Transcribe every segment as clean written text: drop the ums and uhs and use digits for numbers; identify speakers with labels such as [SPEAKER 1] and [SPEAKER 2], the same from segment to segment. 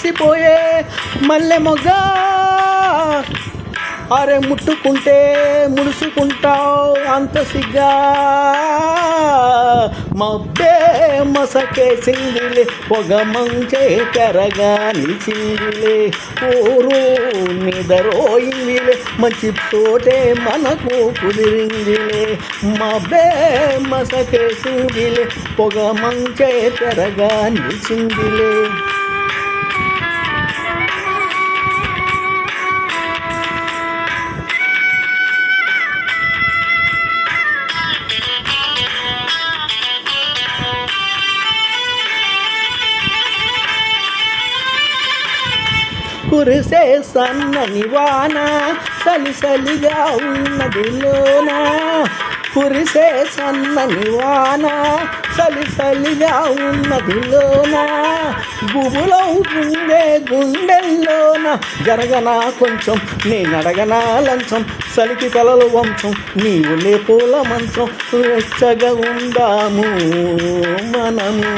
[SPEAKER 1] మురిసిపోయే మల్లె మొగ్గ అరే ముట్టుకుంటే ముడుచుకుంటావు అంత సిగ్గా మబ్బే మసకేసిందిలే పొగ మంచే తెరగా నిలిచిందిలే ఊరు నిదరోయిందిలే మంచి చోటే మనకు కుదిరిందిలే మబ్బే మసకేసిందిలే పొగ మంచే తెరగా నిలిచిందిలే కురిసే సన్నని వాన సలిసలిగా ఉన్నదిలోన కురిసే సన్నని వాన సలిసలిగా ఉన్నదిలోన గుబులవుతుందే గుండెల్లోన జరగనా కొంచెం నేనడగనా లంచం సలికి తలలు వంచం నీవులే పూల మంచం వెచ్చగా ఉందాము మనము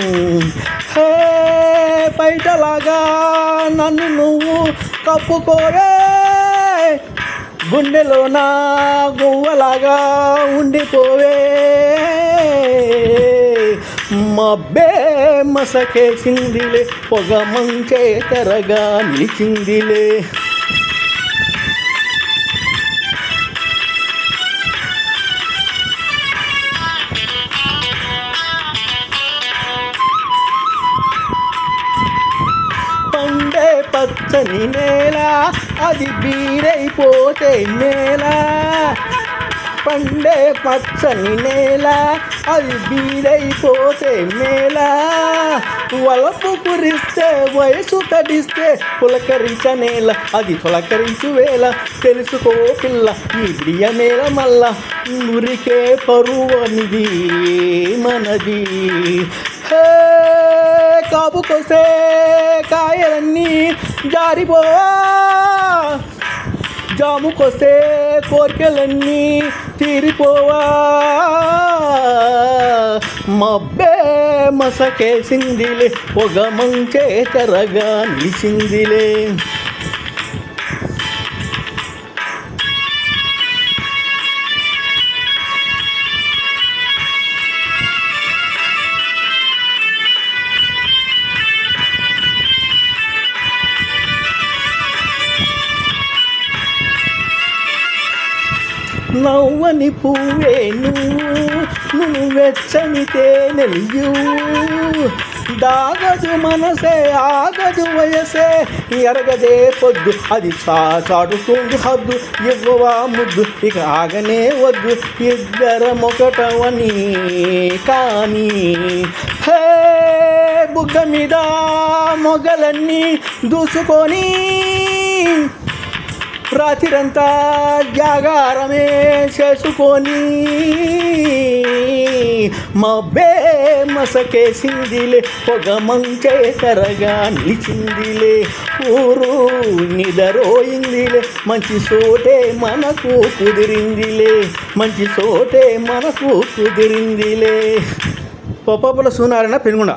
[SPEAKER 1] హే బయటలాగా నన్ను నువ్వు కప్పుకోరే గుండెలో నా గువ్వలాగా ఉండిపోవే మబ్బే మసకేసిందిలే పొగ మంచే తెరగా నిలిచిందిలే పచ్చని నేల అది బీరైపోతే నేల పండే పచ్చని నేల అది బీరైపోతే నేల వలపు కురిస్తే వయసు తడిస్తే పులకరించ నేల అది పులకరించు వేళ తెలుసుకో పిల్ల ఈ బిడియ నేల మల్ల మురికే పరువనిది మనది కాపుకొస్తే కాయలన్నీ జారిపోవా జాముకొస్తే కోరికలన్నీ తీరిపోవా మబ్బే మసకేసిందిలే పొగ మంచే తెరగా నిలిచిందిలే నవ్వని పువ్వే నువ్వు వెచ్చని తేనెలియు దాగదు మనసే ఆగదు వయసే ఎరగదే పొద్దు అది చాటుతుంది హద్దు ఇవ్వవా ముద్దు ఇక ఆగనే వద్దు ఇద్దరమొకటవని కానీ హే బుగ్గ మీద మొగలన్నీ దూసుకొని రాత్రంతా జాగారమే చేసుకొని మబ్బే మసకేసిందిలే పొగ మంచే తెరగా నిలిచిందిలే ఊరు నిదరోయిందిలే మంచి చోటే మనకు కుదిరిందిలే మంచి చోటే మనకు కుదిరిందిలే పొప్పల సూనారాయణ పెనుగొండ.